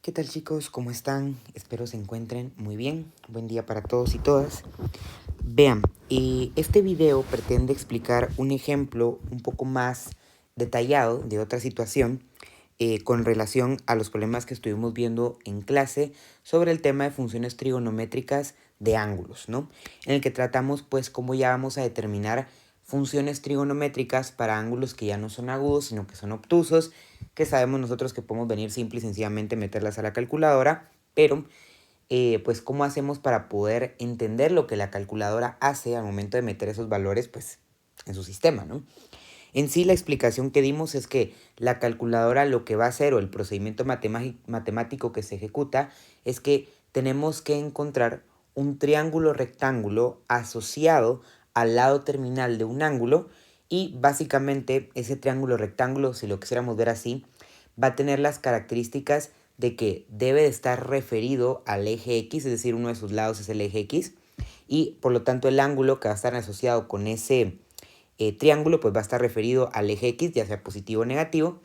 ¿Qué tal, chicos? ¿Cómo están? Espero se encuentren muy bien. Buen día para todos y todas. Vean, este video pretende explicar un ejemplo un poco más detallado de otra situación con relación a los problemas que estuvimos viendo en clase sobre el tema de funciones trigonométricas de ángulos, ¿no? En el que tratamos pues cómo ya vamos a determinar funciones trigonométricas para ángulos que ya no son agudos, sino que son obtusos, que sabemos nosotros que podemos venir simple y sencillamente meterlas a la calculadora, pero pues cómo hacemos para poder entender lo que la calculadora hace al momento de meter esos valores pues en su sistema, ¿no? En sí la explicación que dimos es que la calculadora lo que va a hacer o el procedimiento matemático que se ejecuta es que tenemos que encontrar un triángulo rectángulo asociado al lado terminal de un ángulo y básicamente ese triángulo rectángulo, si lo quisiéramos ver así, va a tener las características de que debe de estar referido al eje X, es decir, uno de sus lados es el eje X, y por lo tanto el ángulo que va a estar asociado con ese triángulo pues va a estar referido al eje X, ya sea positivo o negativo,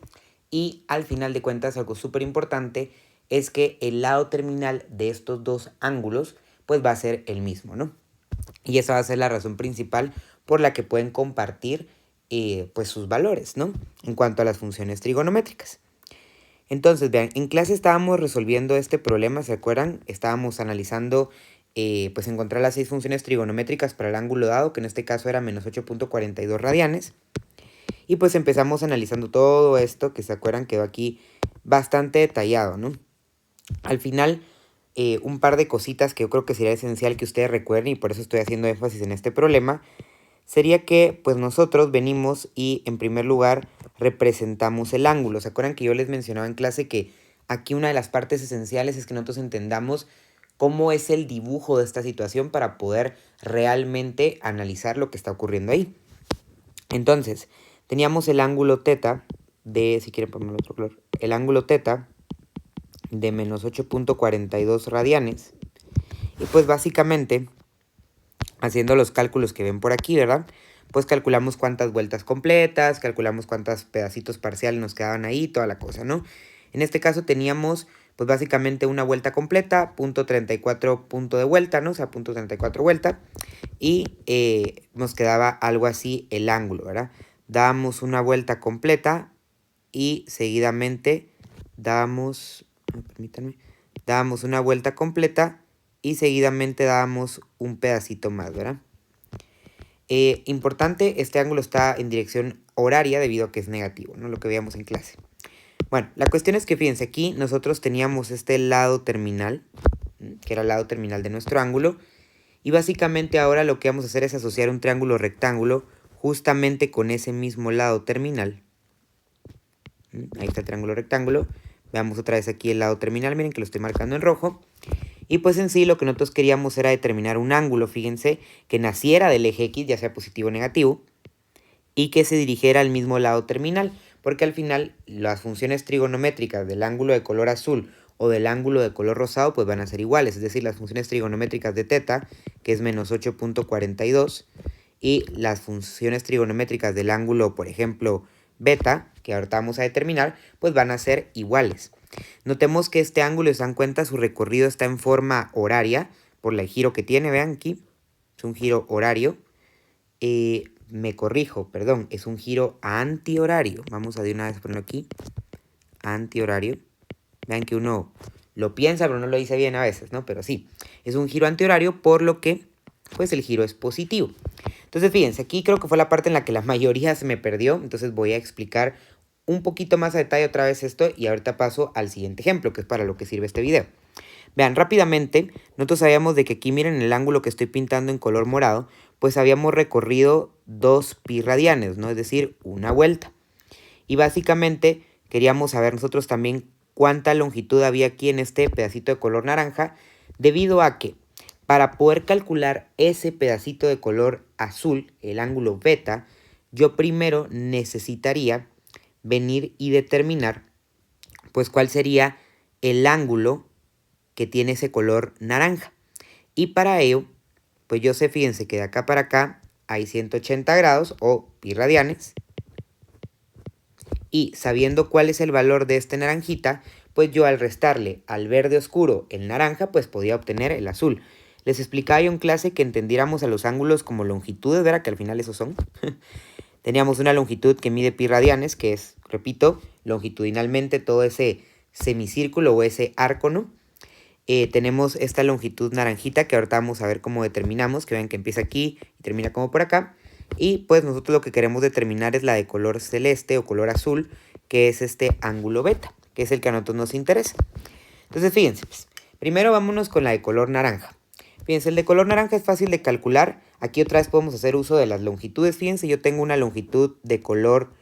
y al final de cuentas algo súper importante es que el lado terminal de estos dos ángulos pues va a ser el mismo, ¿no? Y esa va a ser la razón principal por la que pueden compartir pues sus valores, ¿no? En cuanto a las funciones trigonométricas. Entonces, vean, en clase estábamos resolviendo este problema, ¿se acuerdan? Estábamos analizando, pues encontrar las 6 funciones trigonométricas para el ángulo dado, que en este caso era menos 8.42 radianes. Y pues empezamos analizando todo esto, que se acuerdan quedó aquí bastante detallado, ¿no? Al final, un par de cositas que yo creo que sería esencial que ustedes recuerden, y por eso estoy haciendo énfasis en este problema, sería que pues nosotros venimos y en primer lugar representamos el ángulo. ¿Se acuerdan que yo les mencionaba en clase que aquí una de las partes esenciales es que nosotros entendamos cómo es el dibujo de esta situación para poder realmente analizar lo que está ocurriendo ahí? Entonces, teníamos el ángulo teta de, si quieren ponerme otro color, el ángulo teta de menos 8.42 radianes. Y pues básicamente, haciendo los cálculos que ven por aquí, ¿verdad? Pues calculamos cuántas vueltas completas, calculamos cuántos pedacitos parciales nos quedaban ahí, toda la cosa, ¿no? En este caso teníamos, pues básicamente una vuelta completa, punto 34 punto de vuelta, ¿no? O sea, punto 34 vuelta. Y nos quedaba algo así el ángulo, ¿verdad? Dábamos una vuelta completa y seguidamente dábamos, permítanme, dábamos una vuelta completa y seguidamente dábamos un pedacito más, ¿verdad? Importante, este ángulo está en dirección horaria debido a que es negativo, ¿no? Lo que veíamos en clase. Bueno, la cuestión es que fíjense, aquí nosotros teníamos este lado terminal, que era el lado terminal de nuestro ángulo, y básicamente ahora lo que vamos a hacer es asociar un triángulo rectángulo justamente con ese mismo lado terminal. Ahí está el triángulo rectángulo. Veamos otra vez aquí el lado terminal, miren que lo estoy marcando en rojo. Y pues en sí lo que nosotros queríamos era determinar un ángulo, fíjense, que naciera del eje X, ya sea positivo o negativo, y que se dirigiera al mismo lado terminal, porque al final las funciones trigonométricas del ángulo de color azul o del ángulo de color rosado pues van a ser iguales, es decir, las funciones trigonométricas de teta, que es menos 8.42, y las funciones trigonométricas del ángulo, por ejemplo, beta, que ahorita vamos a determinar, pues van a ser iguales. Notemos que este ángulo, si se dan cuenta, su recorrido está en forma horaria, por el giro que tiene, vean aquí, es un giro horario. Me corrijo, perdón, es un giro antihorario. Vamos a de una vez ponerlo aquí, antihorario. Vean que uno lo piensa, pero no lo dice bien a veces, ¿no? Pero sí, es un giro antihorario, por lo que, pues el giro es positivo. Entonces, fíjense, aquí creo que fue la parte en la que la mayoría se me perdió, entonces voy a explicar un poquito más a detalle otra vez esto y ahorita paso al siguiente ejemplo, que es para lo que sirve este video. Vean, rápidamente, nosotros sabíamos de que aquí, miren el ángulo que estoy pintando en color morado, pues habíamos recorrido 2 pi radianes, ¿no? Es decir, una vuelta. Y básicamente queríamos saber nosotros también cuánta longitud había aquí en este pedacito de color naranja, debido a que para poder calcular ese pedacito de color azul, el ángulo beta, yo primero necesitaría venir y determinar pues cuál sería el ángulo que tiene ese color naranja. Y para ello, pues yo sé, fíjense que de acá para acá hay 180 grados o pi radianes. Y sabiendo cuál es el valor de este naranjita, pues yo al restarle al verde oscuro el naranja, pues podía obtener el azul. Les explicaba yo en clase que entendiéramos a los ángulos como longitudes, ¿verdad? Que al final esos son. Teníamos una longitud que mide pi radianes, que es, repito, longitudinalmente todo ese semicírculo o ese arco, ¿no? Tenemos esta longitud naranjita que ahorita vamos a ver cómo determinamos, que vean que empieza aquí y termina como por acá. Y pues nosotros lo que queremos determinar es la de color celeste o color azul, que es este ángulo beta, que es el que a nosotros nos interesa. Entonces fíjense, pues, primero vámonos con la de color naranja. Fíjense, el de color naranja es fácil de calcular. Aquí otra vez podemos hacer uso de las longitudes. Fíjense, yo tengo una longitud de color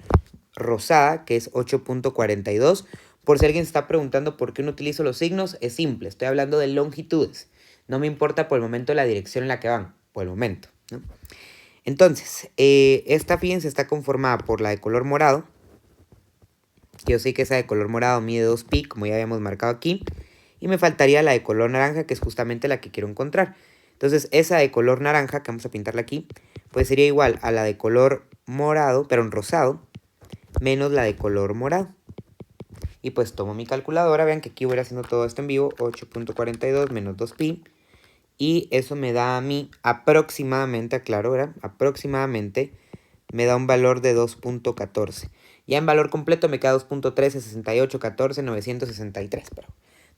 rosada, que es 8.42. Por si alguien se está preguntando por qué no utilizo los signos, es simple. Estoy hablando de longitudes. No me importa por el momento la dirección en la que van. Por el momento, ¿no? Entonces, esta, fíjense, está conformada por la de color morado. Yo sé que esa de color morado mide 2pi, como ya habíamos marcado aquí. Y me faltaría la de color naranja, que es justamente la que quiero encontrar. Entonces, esa de color naranja, que vamos a pintarla aquí, pues sería igual a la de color morado, pero en rosado, menos la de color morado. Y pues tomo mi calculadora, vean que aquí voy haciendo todo esto en vivo, 8.42 menos 2pi. Y eso me da a mí aproximadamente, aclaro, ¿verdad? Aproximadamente me da un valor de 2.14. Ya en valor completo me queda 2.13, 68, 14, 963, pero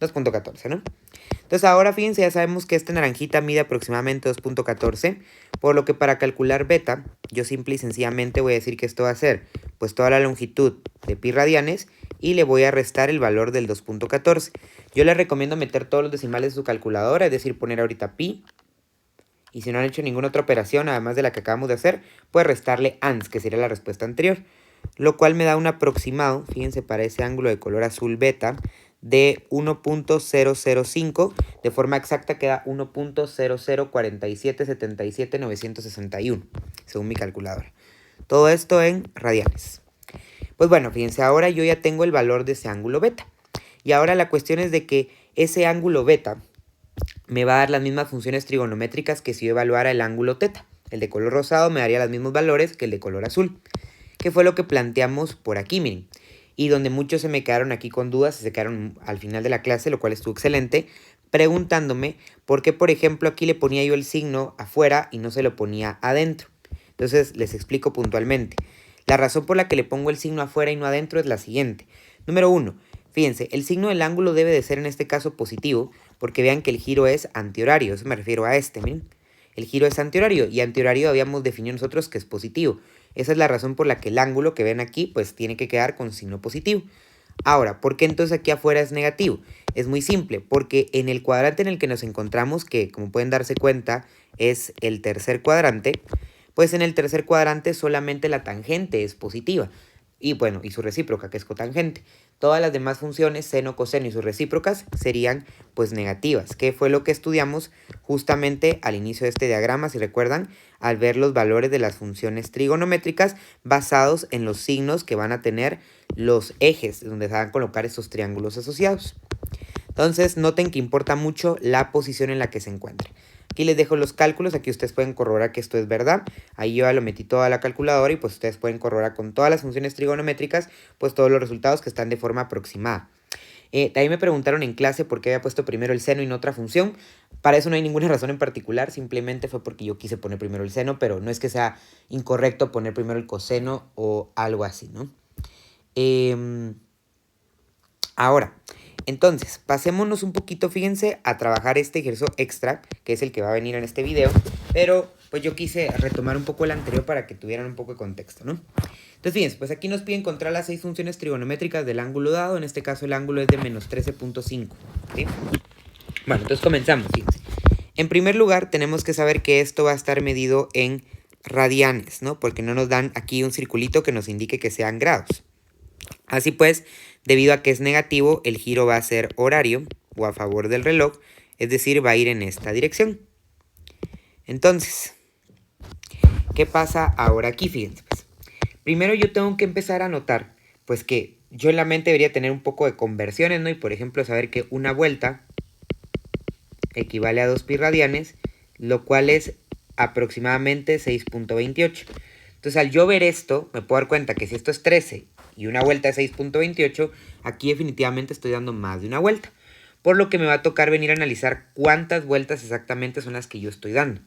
2.14, ¿no? Entonces ahora fíjense, ya sabemos que esta naranjita mide aproximadamente 2.14, por lo que para calcular beta, yo simple y sencillamente voy a decir que esto va a ser pues toda la longitud de pi radianes y le voy a restar el valor del 2.14. Yo les recomiendo meter todos los decimales de su calculadora, es decir, poner ahorita pi, y si no han hecho ninguna otra operación además de la que acabamos de hacer, pues restarle ans, que sería la respuesta anterior, lo cual me da un aproximado, fíjense, para ese ángulo de color azul beta, de 1.005, de forma exacta queda 1.004777961, según mi calculadora. Todo esto en radianes. Pues bueno, fíjense, ahora yo ya tengo el valor de ese ángulo beta. Y ahora la cuestión es de que ese ángulo beta me va a dar las mismas funciones trigonométricas que si yo evaluara el ángulo teta. El de color rosado me daría los mismos valores que el de color azul, que fue lo que planteamos por aquí, miren. Y donde muchos se me quedaron aquí con dudas, se quedaron al final de la clase, lo cual estuvo excelente, preguntándome por qué, por ejemplo, aquí le ponía yo el signo afuera y no se lo ponía adentro. Entonces, les explico puntualmente. La razón por la que le pongo el signo afuera y no adentro es la siguiente. Número 1, fíjense, el signo del ángulo debe de ser en este caso positivo, porque vean que el giro es antihorario, eso me refiero a este, miren. El giro es antihorario y antihorario habíamos definido nosotros que es positivo. Esa es la razón por la que el ángulo que ven aquí pues tiene que quedar con signo positivo. Ahora, ¿por qué entonces aquí afuera es negativo? Es muy simple, porque en el cuadrante en el que nos encontramos, que como pueden darse cuenta es el tercer cuadrante, pues en el tercer cuadrante solamente la tangente es positiva. Y bueno, y su recíproca, que es cotangente. Todas las demás funciones, seno, coseno y sus recíprocas, serían pues negativas, que fue lo que estudiamos justamente al inicio de este diagrama, si recuerdan, al ver los valores de las funciones trigonométricas basados en los signos que van a tener los ejes donde se van a colocar estos triángulos asociados. Entonces, noten que importa mucho la posición en la que se encuentra. Aquí les dejo los cálculos, aquí ustedes pueden corroborar que esto es verdad. Ahí yo ya lo metí toda la calculadora y pues ustedes pueden corroborar con todas las funciones trigonométricas pues todos los resultados que están de forma aproximada. También me preguntaron en clase por qué había puesto primero el seno y no otra función. Para eso no hay ninguna razón en particular, simplemente fue porque yo quise poner primero el seno, pero no es que sea incorrecto poner primero el coseno o algo así, ¿no? Ahora, entonces, pasémonos un poquito, fíjense, a trabajar este ejercicio extra, que es el que va a venir en este video, pero pues yo quise retomar un poco el anterior para que tuvieran un poco de contexto, ¿no? Entonces, fíjense, pues aquí nos pide encontrar las 6 funciones trigonométricas del ángulo dado, en este caso el ángulo es de menos 13.5, ¿sí? Bueno, entonces comenzamos, fíjense. En primer lugar, tenemos que saber que esto va a estar medido en radianes, ¿no? Porque no nos dan aquí un circulito que nos indique que sean grados. Así pues, debido a que es negativo, el giro va a ser horario o a favor del reloj, es decir, va a ir en esta dirección. Entonces, ¿qué pasa ahora aquí? Fíjense, pues. Primero yo tengo que empezar a notar, pues que yo en la mente debería tener un poco de conversiones, ¿no? Y por ejemplo, saber que una vuelta equivale a 2 pi radianes, lo cual es aproximadamente 6.28. Entonces, al yo ver esto, me puedo dar cuenta que si esto es 13 y una vuelta de 6.28, aquí definitivamente estoy dando más de una vuelta. Por lo que me va a tocar venir a analizar cuántas vueltas exactamente son las que yo estoy dando.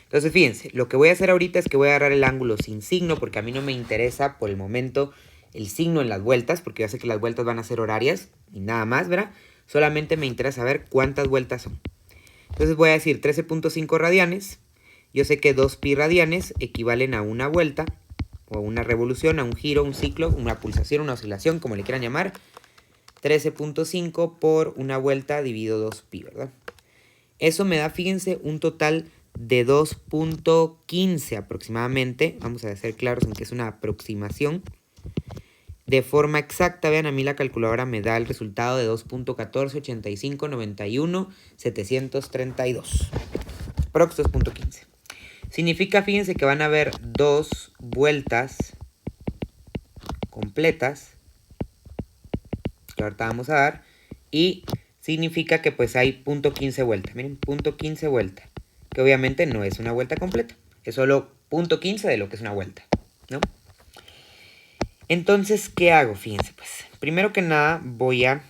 Entonces fíjense, lo que voy a hacer ahorita es que voy a agarrar el ángulo sin signo, porque a mí no me interesa por el momento el signo en las vueltas, porque yo sé que las vueltas van a ser horarias y nada más, ¿verdad? Solamente me interesa saber cuántas vueltas son. Entonces voy a decir 13.5 radianes. Yo sé que 2 pi radianes equivalen a una vuelta, o una revolución, a un giro, un ciclo, una pulsación, una oscilación, como le quieran llamar. 13.5 por una vuelta dividido 2 pi, ¿verdad? Eso me da, fíjense, un total de 2.15 aproximadamente. Vamos a ser claros en que es una aproximación. De forma exacta, vean, a mí la calculadora me da el resultado de 2.148591.732. Prox 2.15. Significa, fíjense, que van a haber 2 vueltas completas, que ahorita vamos a dar, y significa que pues hay 0.15 vueltas. Miren, 0.15 vueltas, que obviamente no es una vuelta completa, es solo 0.15 de lo que es una vuelta, ¿no? Entonces, ¿qué hago? Fíjense, pues, primero que nada voy a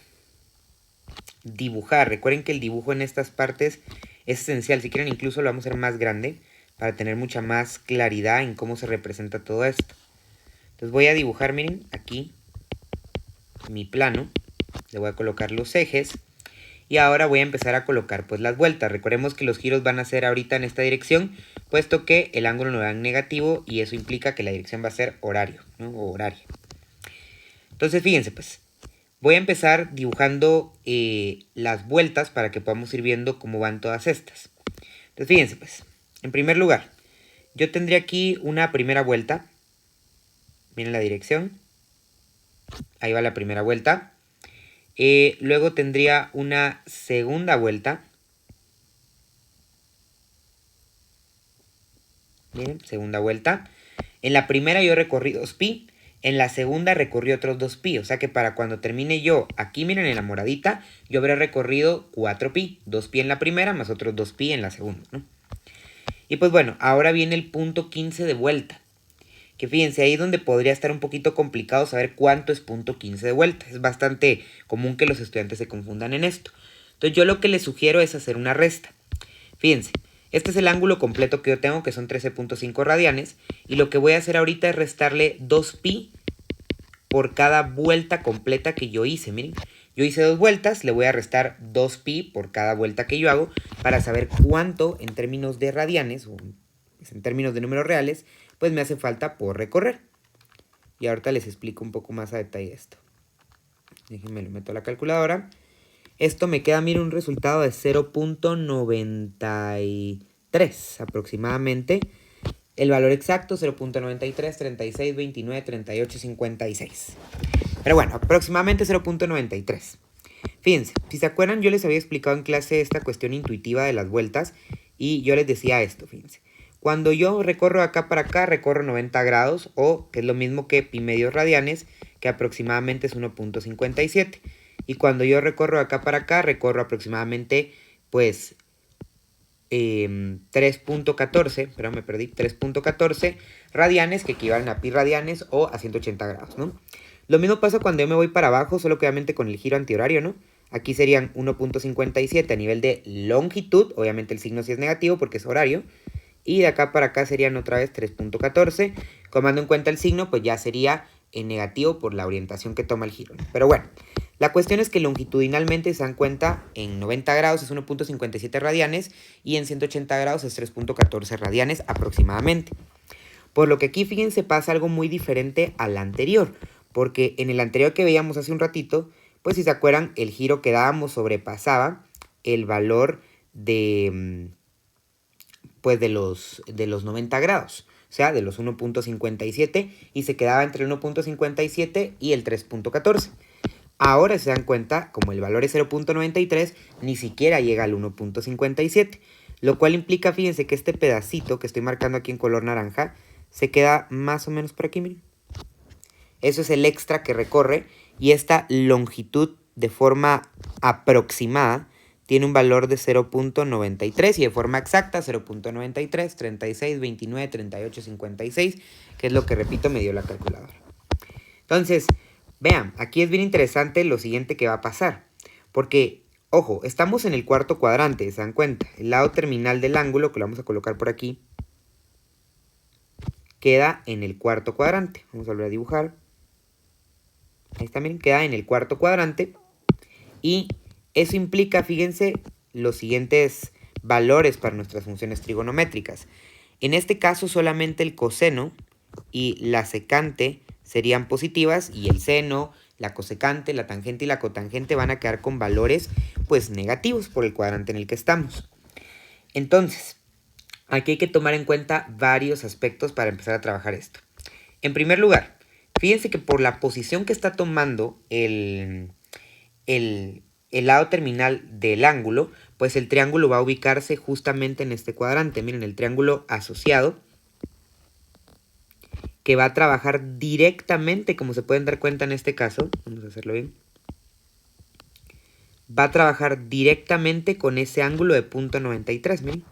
dibujar. Recuerden que el dibujo en estas partes es esencial. Si quieren, incluso lo vamos a hacer más grande para tener mucha más claridad en cómo se representa todo esto. Entonces voy a dibujar, miren, aquí mi plano. Le voy a colocar los ejes. Y ahora voy a empezar a colocar pues las vueltas. Recordemos que los giros van a ser ahorita en esta dirección, puesto que el ángulo no da en negativo y eso implica que la dirección va a ser horario, ¿no? O horaria. Entonces fíjense pues, voy a empezar dibujando las vueltas para que podamos ir viendo cómo van todas estas. Entonces fíjense pues, en primer lugar, yo tendría aquí una primera vuelta. Miren la dirección. Ahí va la primera vuelta. Luego tendría una segunda vuelta. Miren, segunda vuelta. En la primera yo recorrí 2 pi. En la segunda recorrí otros 2 pi. O sea que para cuando termine yo, aquí miren en la moradita, yo habré recorrido 4 pi. 2 pi en la primera más otros 2 pi en la segunda, ¿no? Y pues bueno, ahora viene el punto 15 de vuelta. Que fíjense, ahí es donde podría estar un poquito complicado saber cuánto es punto 15 de vuelta. Es bastante común que los estudiantes se confundan en esto. Entonces yo lo que les sugiero es hacer una resta. Fíjense, este es el ángulo completo que yo tengo, que son 13.5 radianes. Y lo que voy a hacer ahorita es restarle 2 pi por cada vuelta completa que yo hice. Miren, yo hice 2 vueltas, le voy a restar 2 pi por cada vuelta que yo hago para saber cuánto en términos de radianes, o en términos de números reales, pues me hace falta por recorrer. Y ahorita les explico un poco más a detalle esto. Déjenme lo meto a la calculadora. Esto me queda, miren, un resultado de 0.93 aproximadamente. El valor exacto, 0.93, 36, 29, 38, 56. Pero bueno, aproximadamente 0.93. Fíjense, si se acuerdan, yo les había explicado en clase esta cuestión intuitiva de las vueltas. Y yo les decía esto, fíjense. Cuando yo recorro acá para acá, recorro 90 grados, o que es lo mismo que pi medios radianes, que aproximadamente es 1.57. Y cuando yo recorro acá para acá, recorro aproximadamente, pues, 3.14 radianes, que equivalen a pi radianes o a 180 grados, ¿no? Lo mismo pasa cuando yo me voy para abajo, solo que obviamente con el giro antihorario, ¿no? Aquí serían 1.57 a nivel de longitud, obviamente el signo sí es negativo porque es horario. Y de acá para acá serían otra vez 3.14. Tomando en cuenta el signo, pues ya sería en negativo por la orientación que toma el giro. Pero bueno, la cuestión es que longitudinalmente se dan cuenta, en 90 grados es 1.57 radianes y en 180 grados es 3.14 radianes aproximadamente. Por lo que aquí, fíjense, pasa algo muy diferente al anterior. Porque en el anterior que veíamos hace un ratito, pues si se acuerdan, el giro que dábamos sobrepasaba el valor de... pues de los 90 grados, o sea, de los 1.57 y se quedaba entre el 1.57 y el 3.14. Ahora se dan cuenta, como el valor es 0.93, ni siquiera llega al 1.57, lo cual implica, fíjense, que este pedacito que estoy marcando aquí en color naranja se queda más o menos por aquí, miren. Eso es el extra que recorre y esta longitud de forma aproximada tiene un valor de 0.93 y de forma exacta 0.93, 36, 29, 38, 56, que es lo que, repito, me dio la calculadora. Entonces, vean, aquí es bien interesante lo siguiente que va a pasar. Porque, ojo, estamos en el cuarto cuadrante, ¿se dan cuenta? El lado terminal del ángulo, que lo vamos a colocar por aquí, queda en el cuarto cuadrante. Vamos a volver a dibujar. Ahí también queda en el cuarto cuadrante. Y eso implica, fíjense, los siguientes valores para nuestras funciones trigonométricas. En este caso, solamente el coseno y la secante serían positivas y el seno, la cosecante, la tangente y la cotangente van a quedar con valores pues negativos por el cuadrante en el que estamos. Entonces, aquí hay que tomar en cuenta varios aspectos para empezar a trabajar esto. En primer lugar, fíjense que por la posición que está tomando el lado terminal del ángulo, pues el triángulo va a ubicarse justamente en este cuadrante. Miren, el triángulo asociado, que va a trabajar directamente, como se pueden dar cuenta en este caso, vamos a hacerlo bien, va a trabajar directamente con ese ángulo de punto 93, miren.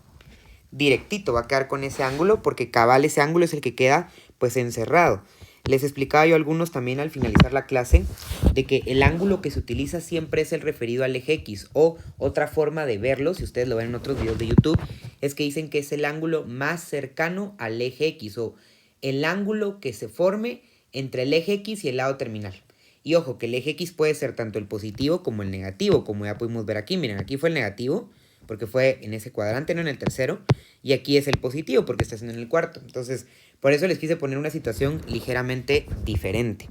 Directito va a quedar con ese ángulo porque cabal ese ángulo es el que queda pues encerrado. Les explicaba yo a algunos también al finalizar la clase de que el ángulo que se utiliza siempre es el referido al eje X, o otra forma de verlo, si ustedes lo ven en otros videos de YouTube, es que dicen que es el ángulo más cercano al eje X, o el ángulo que se forme entre el eje X y el lado terminal. Y ojo, que el eje X puede ser tanto el positivo como el negativo, como ya pudimos ver aquí. Miren, aquí fue el negativo, porque fue en ese cuadrante, no en el tercero. Y aquí es el positivo, porque está haciendo en el cuarto. Entonces, por eso les quise poner una situación ligeramente diferente.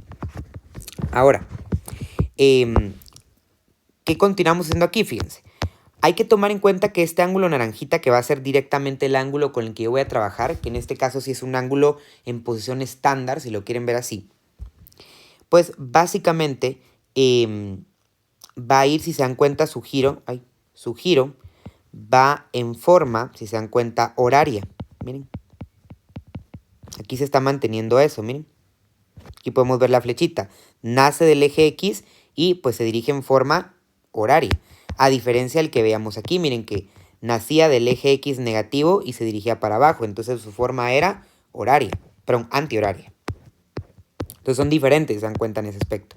Ahora, ¿qué continuamos haciendo aquí? Fíjense. Hay que tomar en cuenta que este ángulo naranjita, que va a ser directamente el ángulo con el que yo voy a trabajar, que en este caso sí es un ángulo en posición estándar, si lo quieren ver así, pues básicamente va a ir, si se dan cuenta, su giro va en forma, si se dan cuenta, horaria. Miren. Aquí se está manteniendo eso, miren. Aquí podemos ver la flechita. Nace del eje X y pues se dirige en forma horaria. A diferencia del que veamos aquí, miren que nacía del eje X negativo y se dirigía para abajo. Entonces su forma era horaria, perdón, antihoraria. Entonces son diferentes, se dan cuenta en ese aspecto.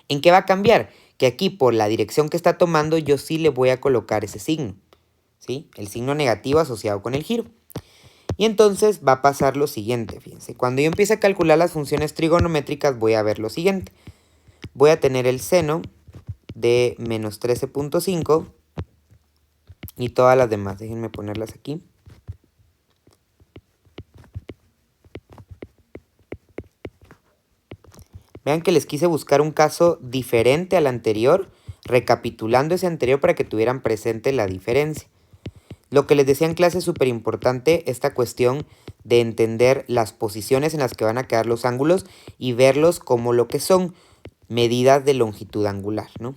¿En qué va a cambiar? Que aquí por la dirección que está tomando yo sí le voy a colocar ese signo, ¿sí? El signo negativo asociado con el giro. Y entonces va a pasar lo siguiente, fíjense. Cuando yo empiece a calcular las funciones trigonométricas voy a ver lo siguiente. Voy a tener el seno de menos 13.5 y todas las demás. Déjenme ponerlas aquí. Vean que les quise buscar un caso diferente al anterior, recapitulando ese anterior para que tuvieran presente la diferencia. Lo que les decía en clase es súper importante, esta cuestión de entender las posiciones en las que van a quedar los ángulos y verlos como lo que son, medidas de longitud angular, ¿no?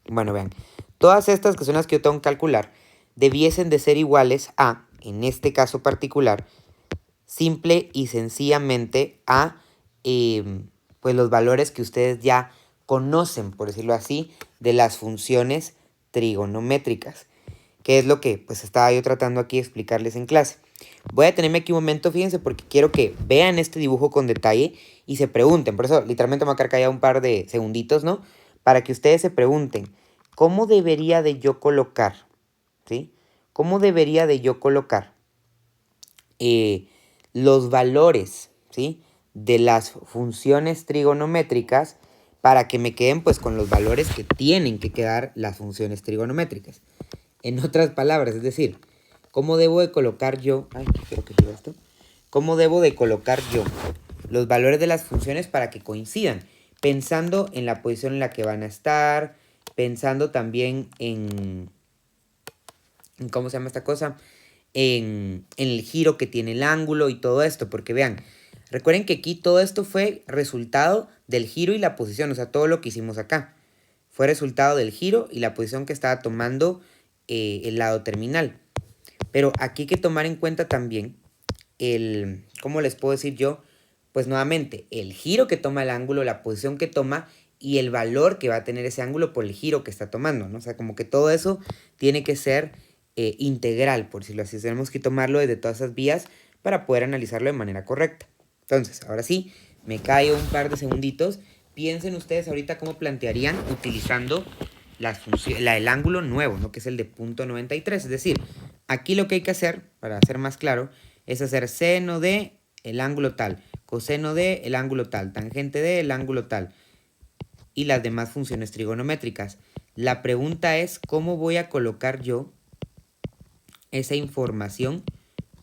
Bueno, vean, todas estas que son las que yo tengo que calcular debiesen de ser iguales a, en este caso particular, simple y sencillamente a pues los valores que ustedes ya conocen, por decirlo así, de las funciones trigonométricas, que es lo que pues estaba yo tratando aquí de explicarles en clase. Voy a tenerme aquí un momento, fíjense, porque quiero que vean este dibujo con detalle y se pregunten. Por eso literalmente me voy a quedar callado un par de segunditos, ¿no? Para que ustedes se pregunten, ¿cómo debería de yo colocar? ¿Sí? ¿Cómo debería de yo colocar los valores, ¿sí?, de las funciones trigonométricas para que me queden pues con los valores que tienen que quedar las funciones trigonométricas? En otras palabras, es decir, ¿cómo debo de colocar yo? Ay, creo que quiero esto. ¿Cómo debo de colocar yo los valores de las funciones para que coincidan? Pensando en la posición en la que van a estar, pensando también en ¿cómo se llama esta cosa? En el giro que tiene el ángulo y todo esto, porque vean, recuerden que aquí todo esto fue resultado del giro y la posición, o sea, todo lo que hicimos acá fue resultado del giro y la posición que estaba tomando el lado terminal. Pero aquí hay que tomar en cuenta también ¿cómo les puedo decir yo? Pues nuevamente, el giro que toma el ángulo, la posición que toma y el valor que va a tener ese ángulo por el giro que está tomando, ¿no? O sea, como que todo eso tiene que ser integral, por decirlo así. Tenemos que tomarlo desde todas esas vías para poder analizarlo de manera correcta. Entonces, ahora sí, me callo un par de segunditos. Piensen ustedes ahorita cómo plantearían utilizando el ángulo nuevo, ¿no? Que es el de punto 93. Es decir, aquí lo que hay que hacer, para ser más claro, es hacer seno de el ángulo tal, coseno de el ángulo tal, tangente de el ángulo tal y las demás funciones trigonométricas. La pregunta es cómo voy a colocar yo esa información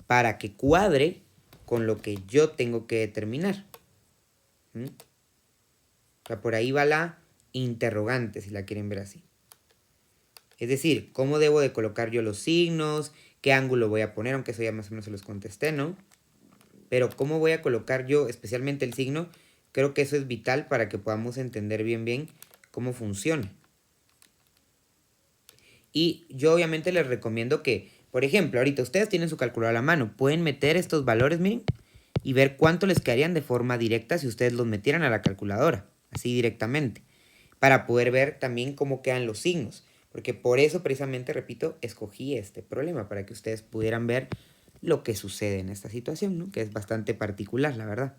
para que cuadre con lo que yo tengo que determinar. O sea, por ahí va la interrogante, si la quieren ver así. Es decir, cómo debo de colocar yo los signos, qué ángulo voy a poner, aunque eso ya más o menos se los contesté, ¿no? Pero cómo voy a colocar yo especialmente el signo, creo que eso es vital para que podamos entender bien cómo funciona. Y yo obviamente les recomiendo que, por ejemplo, ahorita ustedes tienen su calculadora a la mano, pueden meter estos valores, miren, y ver cuánto les quedarían de forma directa si ustedes los metieran a la calculadora, así directamente, para poder ver también cómo quedan los signos. Porque por eso precisamente, repito, escogí este problema, para que ustedes pudieran ver lo que sucede en esta situación, ¿no? Que es bastante particular, la verdad.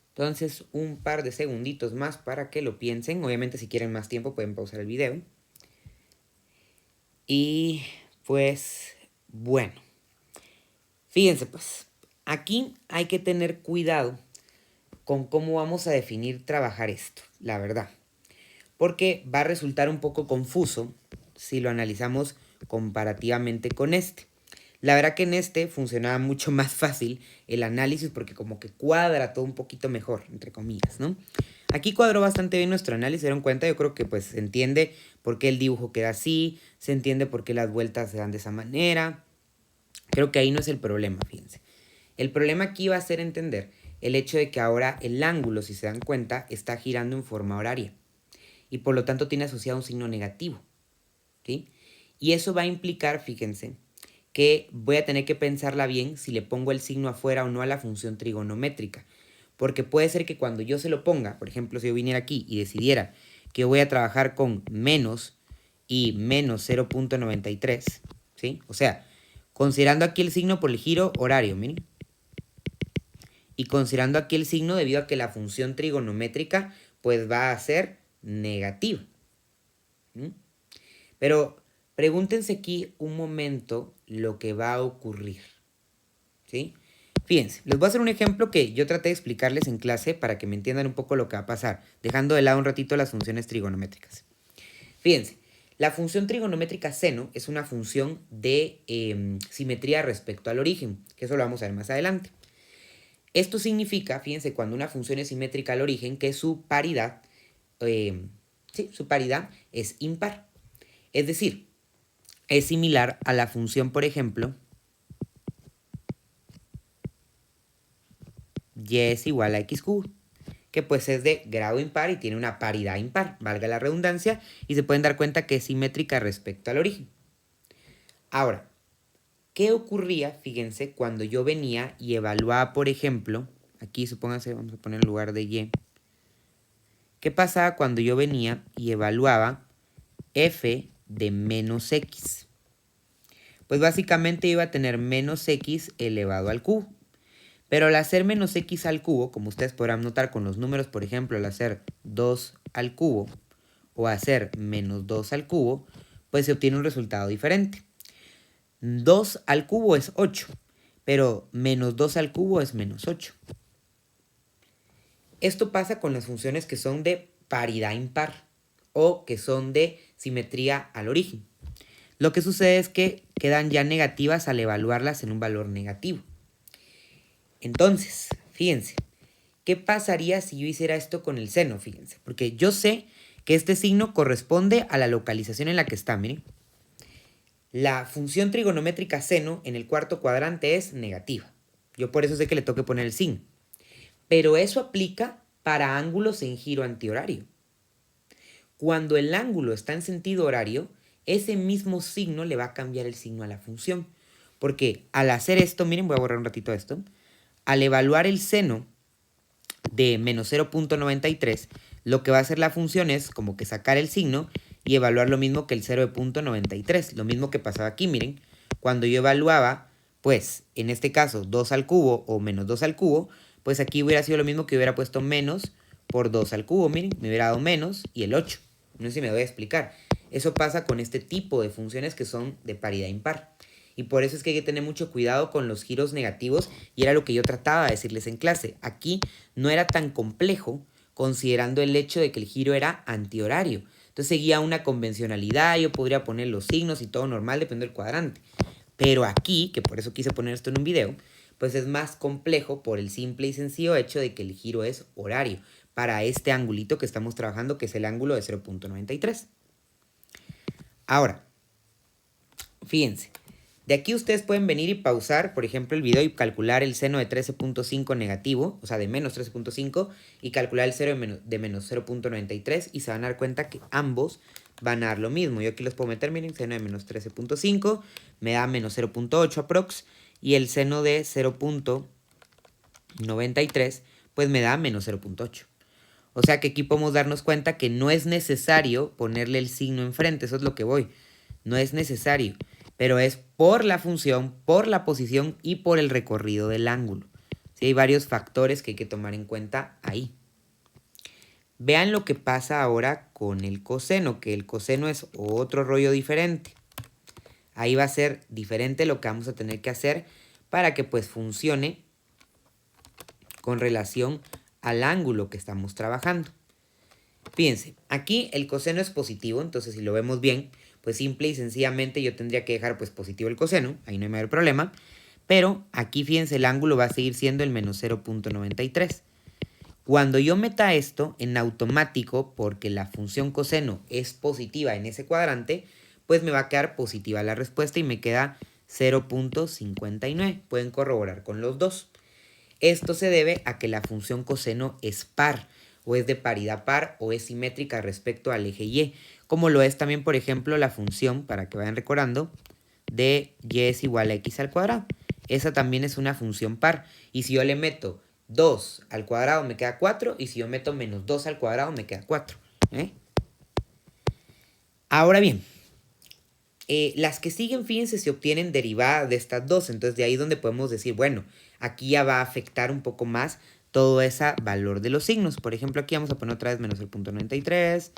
Entonces, un par de segunditos más para que lo piensen. Obviamente, si quieren más tiempo, pueden pausar el video. Y pues, bueno. Fíjense, pues, aquí hay que tener cuidado con cómo vamos a definir trabajar esto, la verdad. Porque va a resultar un poco confuso si lo analizamos comparativamente con este. La verdad que en este funcionaba mucho más fácil el análisis porque como que cuadra todo un poquito mejor, entre comillas, ¿no? Aquí cuadró bastante bien nuestro análisis, se dieron cuenta, yo creo que pues se entiende por qué el dibujo queda así, se entiende por qué las vueltas se dan de esa manera. Creo que ahí no es el problema, fíjense. El problema aquí va a ser entender el hecho de que ahora el ángulo, si se dan cuenta, está girando en forma horaria. Y por lo tanto tiene asociado un signo negativo, ¿sí? Y eso va a implicar, fíjense, que voy a tener que pensarla bien si le pongo el signo afuera o no a la función trigonométrica. Porque puede ser que cuando yo se lo ponga, por ejemplo, si yo viniera aquí y decidiera que voy a trabajar con menos y menos 0.93, ¿sí? O sea, considerando aquí el signo por el giro horario, miren. Y considerando aquí el signo debido a que la función trigonométrica pues va a ser negativa. Pero pregúntense aquí un momento lo que va a ocurrir, ¿sí? Fíjense, les voy a hacer un ejemplo que yo traté de explicarles en clase para que me entiendan un poco lo que va a pasar, dejando de lado un ratito las funciones trigonométricas. Fíjense, la función trigonométrica seno es una función de simetría respecto al origen, que eso lo vamos a ver más adelante. Esto significa, fíjense, cuando una función es simétrica al origen, que su paridad, su paridad es impar. Es decir, es similar a la función, por ejemplo, y es igual a x cubo, que pues es de grado impar y tiene una paridad impar, valga la redundancia, y se pueden dar cuenta que es simétrica respecto al origen. Ahora, ¿qué ocurría, fíjense, cuando yo venía y evaluaba, por ejemplo, aquí supónganse, vamos a poner en lugar de y, ¿qué pasaba cuando yo venía y evaluaba f de menos x? Pues básicamente iba a tener menos x elevado al cubo. Pero al hacer menos x al cubo, como ustedes podrán notar con los números, por ejemplo, al hacer 2 al cubo o hacer menos 2 al cubo, pues se obtiene un resultado diferente. 2 al cubo es 8, pero menos 2 al cubo es menos 8. Esto pasa con las funciones que son de paridad impar o que son de simetría al origen. Lo que sucede es que quedan ya negativas al evaluarlas en un valor negativo. Entonces, fíjense, ¿qué pasaría si yo hiciera esto con el seno? Fíjense, porque yo sé que este signo corresponde a la localización en la que está, miren. La función trigonométrica seno en el cuarto cuadrante es negativa. Yo por eso sé que le tengo que poner el signo. Pero eso aplica para ángulos en giro antihorario. Cuando el ángulo está en sentido horario, ese mismo signo le va a cambiar el signo a la función. Porque al hacer esto, miren, voy a borrar un ratito esto. Al evaluar el seno de menos 0.93, lo que va a hacer la función es como que sacar el signo y evaluar lo mismo que el 0.93. Lo mismo que pasaba aquí, miren. Cuando yo evaluaba Pues en este caso 2 al cubo o menos 2 al cubo, pues aquí hubiera sido lo mismo que hubiera puesto menos por 2 al cubo, miren, me hubiera dado menos y el 8. No sé si me voy a explicar. Eso pasa con este tipo de funciones que son de paridad impar. Y por eso es que hay que tener mucho cuidado con los giros negativos y era lo que yo trataba de decirles en clase. Aquí no era tan complejo considerando el hecho de que el giro era antihorario. Entonces seguía una convencionalidad, yo podría poner los signos y todo normal dependiendo del cuadrante. Pero aquí, que por eso quise poner esto en un video, pues es más complejo por el simple y sencillo hecho de que el giro es horario para este angulito que estamos trabajando, que es el ángulo de 0.93. Ahora, fíjense, de aquí ustedes pueden venir y pausar, por ejemplo, el video y calcular el seno de 13.5 negativo, o sea, de menos 13.5, y calcular el seno de menos 0.93, y se van a dar cuenta que ambos van a dar lo mismo. Yo aquí los puedo meter, miren, seno de menos 13.5 me da menos 0.8 aprox, y el seno de 0.93 pues me da menos 0.8. O sea que aquí podemos darnos cuenta que no es necesario ponerle el signo enfrente, eso es lo que voy. No es necesario, pero es por la función, por la posición y por el recorrido del ángulo. Sí, hay varios factores que hay que tomar en cuenta ahí. Vean lo que pasa ahora con el coseno, que el coseno es otro rollo diferente. Ahí va a ser diferente lo que vamos a tener que hacer para que pues funcione con relación al ángulo que estamos trabajando. Fíjense, aquí el coseno es positivo, entonces si lo vemos bien, pues simple y sencillamente yo tendría que dejar pues positivo el coseno, ahí no hay mayor problema, pero aquí fíjense el ángulo va a seguir siendo el menos 0.93. Cuando yo meta esto en automático, porque la función coseno es positiva en ese cuadrante, pues me va a quedar positiva la respuesta y me queda 0.59. Pueden corroborar con los dos. Esto se debe a que la función coseno es par, o es de paridad par, o es simétrica respecto al eje Y, como lo es también, por ejemplo, la función, para que vayan recordando, de Y es igual a X al cuadrado. Esa también es una función par, y si yo le meto 2 al cuadrado me queda 4, y si yo meto menos 2 al cuadrado me queda 4. Ahora bien, las que siguen, fíjense, se obtienen derivada de estas dos. Entonces, de ahí donde podemos decir, bueno, aquí ya va a afectar un poco más todo ese valor de los signos. Por ejemplo, aquí vamos a poner otra vez menos 0.93,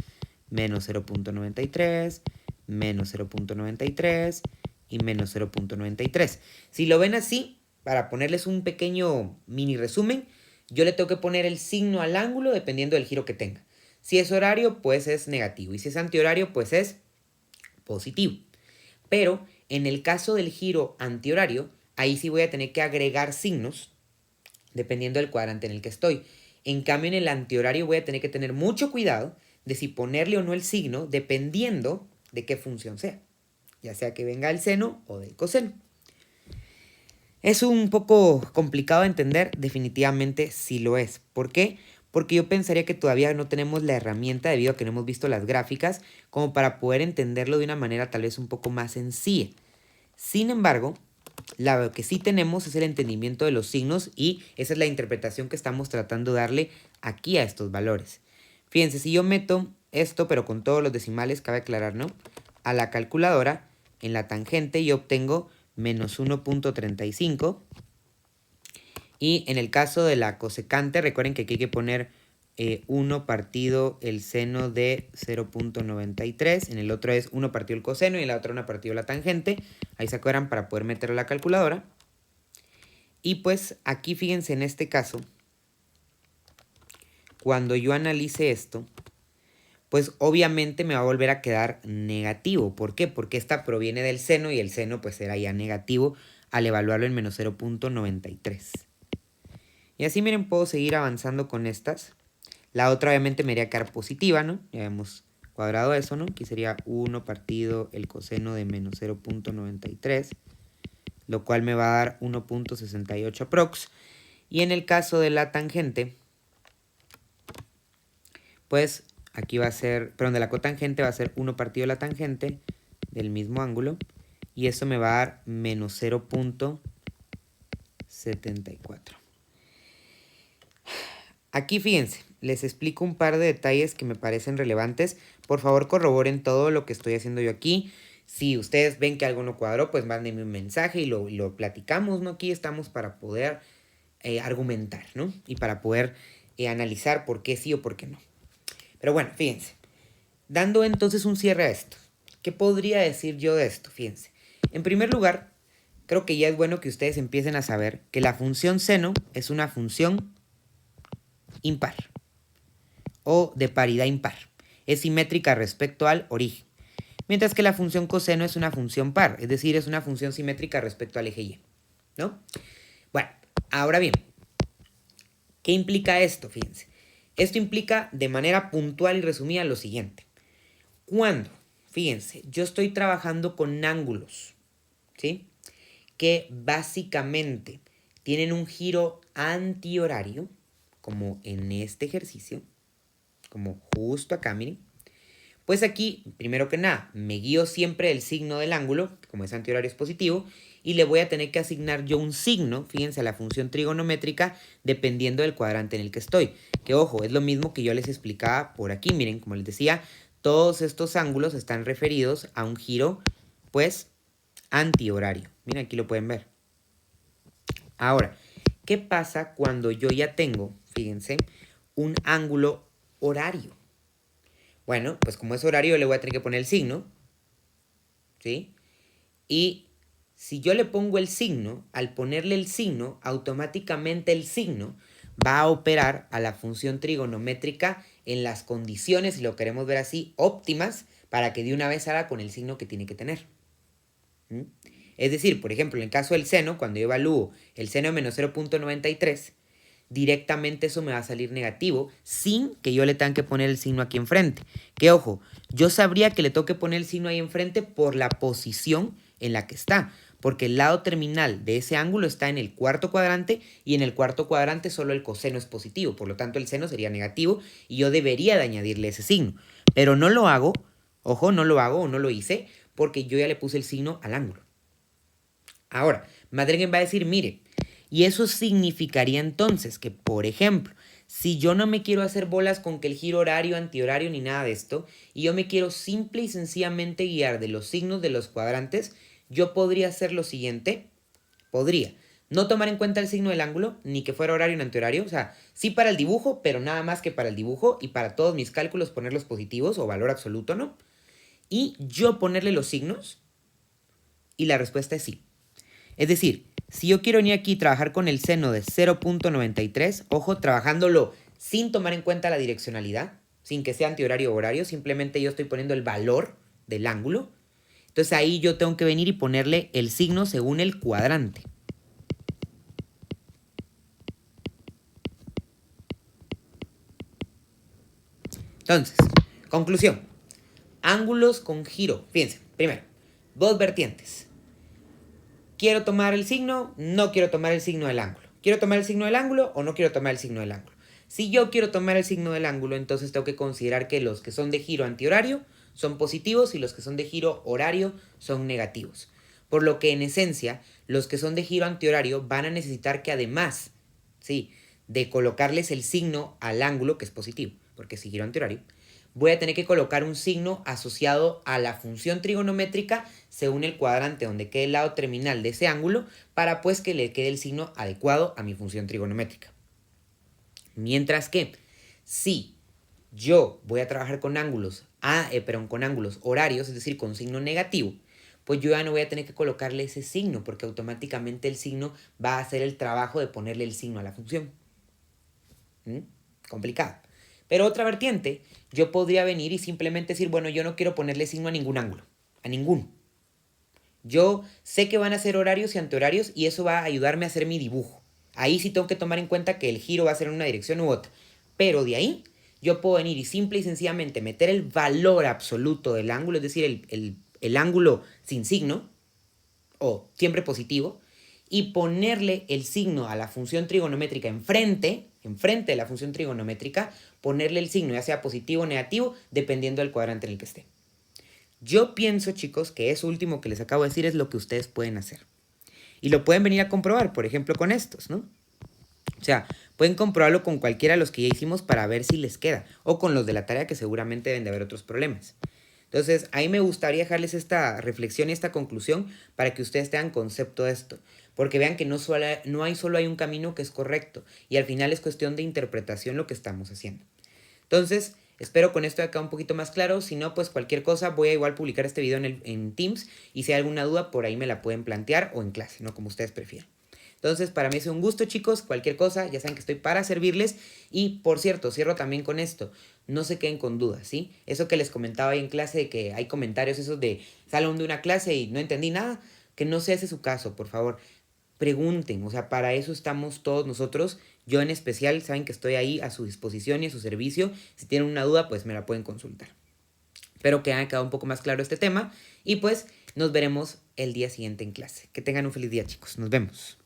menos 0.93, menos 0.93 y menos 0.93. Si lo ven así, para ponerles un pequeño mini resumen, yo le tengo que poner el signo al ángulo dependiendo del giro que tenga. Si es horario, pues es negativo. Y si es antihorario, pues es positivo. Pero en el caso del giro antihorario, ahí sí voy a tener que agregar signos dependiendo del cuadrante en el que estoy. En cambio, en el antihorario voy a tener que tener mucho cuidado de si ponerle o no el signo dependiendo de qué función sea. Ya sea que venga del seno o del coseno. Es un poco complicado de entender, definitivamente sí lo es. ¿Por qué? Porque yo pensaría que todavía no tenemos la herramienta, debido a que no hemos visto las gráficas, como para poder entenderlo de una manera tal vez un poco más sencilla. Sin embargo, lo que sí tenemos es el entendimiento de los signos y esa es la interpretación que estamos tratando de darle aquí a estos valores. Fíjense, si yo meto esto, pero con todos los decimales, cabe aclarar, ¿no? A la calculadora, en la tangente yo obtengo menos 1.35. Y en el caso de la cosecante, recuerden que aquí hay que poner 1 partido el seno de 0.93. En el otro es 1 partido el coseno y en la otra 1 partido la tangente. Ahí se acuerdan para poder meterlo a la calculadora. Y pues aquí fíjense en este caso, cuando yo analice esto, pues obviamente me va a volver a quedar negativo. ¿Por qué? Porque esta proviene del seno y el seno pues era ya negativo al evaluarlo en menos 0.93. Y así miren, puedo seguir avanzando con estas. La otra obviamente me iría a quedar positiva, ¿no? Ya hemos cuadrado eso, ¿no? Aquí sería 1 partido el coseno de menos 0.93, lo cual me va a dar 1.68 aprox. Y en el caso de la tangente, pues aquí va a ser, perdón, de la cotangente va a ser 1 partido la tangente del mismo ángulo. Y eso me va a dar menos 0.74. Aquí fíjense, les explico un par de detalles que me parecen relevantes. Por favor, corroboren todo lo que estoy haciendo yo aquí. Si ustedes ven que algo no cuadró, pues mándenme un mensaje y lo platicamos, ¿no? Aquí estamos para poder argumentar, ¿no? Y para poder analizar por qué sí o por qué no. Pero bueno, fíjense. Dando entonces un cierre a esto. ¿Qué podría decir yo de esto? Fíjense. En primer lugar, creo que ya es bueno que ustedes empiecen a saber que la función seno es una función impar o de paridad impar. Es simétrica respecto al origen. Mientras que la función coseno es una función par, es decir, es una función simétrica respecto al eje y, ¿no? Bueno, ahora bien, ¿qué implica esto? Fíjense. Esto implica de manera puntual y resumida lo siguiente. Cuando, fíjense, yo estoy trabajando con ángulos, ¿sí? Que básicamente tienen un giro antihorario, como en este ejercicio, como justo acá, miren. Pues aquí, primero que nada, me guío siempre del signo del ángulo, como es antihorario es positivo, y le voy a tener que asignar yo un signo, fíjense, a la función trigonométrica, dependiendo del cuadrante en el que estoy. Que ojo, es lo mismo que yo les explicaba por aquí, miren, como les decía, todos estos ángulos están referidos a un giro, pues, antihorario. Miren, aquí lo pueden ver. Ahora, ¿qué pasa cuando yo ya tengo, fíjense, un ángulo horario? Bueno, pues como es horario le voy a tener que poner el signo, ¿sí? Y si yo le pongo el signo, al ponerle el signo, automáticamente el signo va a operar a la función trigonométrica en las condiciones, si lo queremos ver así, óptimas, para que de una vez haga con el signo que tiene que tener. ¿Mm? Es decir, por ejemplo, en el caso del seno, cuando yo evalúo el seno de menos 0.93, directamente eso me va a salir negativo sin que yo le tenga que poner el signo aquí enfrente. Que ojo, yo sabría que le tengo que poner el signo ahí enfrente por la posición en la que está, porque el lado terminal de ese ángulo está en el cuarto cuadrante y en el cuarto cuadrante solo el coseno es positivo, por lo tanto el seno sería negativo y yo debería de añadirle ese signo. Pero no lo hago, ojo, no lo hago o no lo hice porque yo ya le puse el signo al ángulo. Ahora, Madrigen va a decir, mire, y eso significaría entonces que, por ejemplo, si yo no me quiero hacer bolas con que el giro horario, antihorario ni nada de esto, y yo me quiero simple y sencillamente guiar de los signos de los cuadrantes, yo podría hacer lo siguiente, podría no tomar en cuenta el signo del ángulo, ni que fuera horario ni antihorario, o sea, sí para el dibujo, pero nada más que para el dibujo, y para todos mis cálculos ponerlos positivos o valor absoluto, ¿no? Y yo ponerle los signos, y la respuesta es sí. Es decir, si yo quiero venir aquí y trabajar con el seno de 0.93, ojo, trabajándolo sin tomar en cuenta la direccionalidad, sin que sea antihorario o horario, simplemente yo estoy poniendo el valor del ángulo. Entonces ahí yo tengo que venir y ponerle el signo según el cuadrante. Entonces, conclusión. Ángulos con giro. Fíjense, primero, dos vertientes. ¿Quiero tomar el signo? No quiero tomar el signo del ángulo. ¿Quiero tomar el signo del ángulo o no quiero tomar el signo del ángulo? Si yo quiero tomar el signo del ángulo, entonces tengo que considerar que los que son de giro antihorario son positivos y los que son de giro horario son negativos. Por lo que en esencia, los que son de giro antihorario van a necesitar que además, sí, de colocarles el signo al ángulo, que es positivo, porque es giro antihorario, voy a tener que colocar un signo asociado a la función trigonométrica según el cuadrante donde quede el lado terminal de ese ángulo para pues que le quede el signo adecuado a mi función trigonométrica. Mientras que si yo voy a trabajar con ángulos, con ángulos horarios, es decir, con signo negativo, pues yo ya no voy a tener que colocarle ese signo porque automáticamente el signo va a hacer el trabajo de ponerle el signo a la función. Complicado. Pero otra vertiente, yo podría venir y simplemente decir, bueno, yo no quiero ponerle signo a ningún ángulo, a ninguno. Yo sé que van a ser horarios y antihorarios y eso va a ayudarme a hacer mi dibujo. Ahí sí tengo que tomar en cuenta que el giro va a ser en una dirección u otra. Pero de ahí yo puedo venir y simple y sencillamente meter el valor absoluto del ángulo, es decir, el ángulo sin signo, o siempre positivo, y ponerle el signo a la función trigonométrica enfrente de la función trigonométrica, ponerle el signo ya sea positivo o negativo, dependiendo del cuadrante en el que esté. Yo pienso, chicos, que eso último que les acabo de decir es lo que ustedes pueden hacer. Y lo pueden venir a comprobar, por ejemplo, con estos, ¿no? O sea, pueden comprobarlo con cualquiera de los que ya hicimos para ver si les queda. O con los de la tarea que seguramente deben de haber otros problemas. Entonces, ahí me gustaría dejarles esta reflexión y esta conclusión para que ustedes tengan concepto de esto. Porque vean que solo hay un camino que es correcto. Y al final es cuestión de interpretación lo que estamos haciendo. Entonces, espero con esto acá un poquito más claro. Si no, pues cualquier cosa, voy a igual publicar este video en Teams. Y si hay alguna duda, por ahí me la pueden plantear o en clase, ¿no? Como ustedes prefieran. Entonces, para mí es un gusto, chicos. Cualquier cosa, ya saben que estoy para servirles. Y, por cierto, cierro también con esto. No se queden con dudas, ¿sí? Eso que les comentaba ahí en clase, de que hay comentarios esos de salón de una clase y no entendí nada, que no se hace su caso, por favor. Pregunten, o sea, para eso estamos todos nosotros. Yo en especial, saben que estoy ahí a su disposición y a su servicio. Si tienen una duda, pues me la pueden consultar. Espero que haya quedado un poco más claro este tema. Y pues nos veremos el día siguiente en clase. Que tengan un feliz día, chicos. Nos vemos.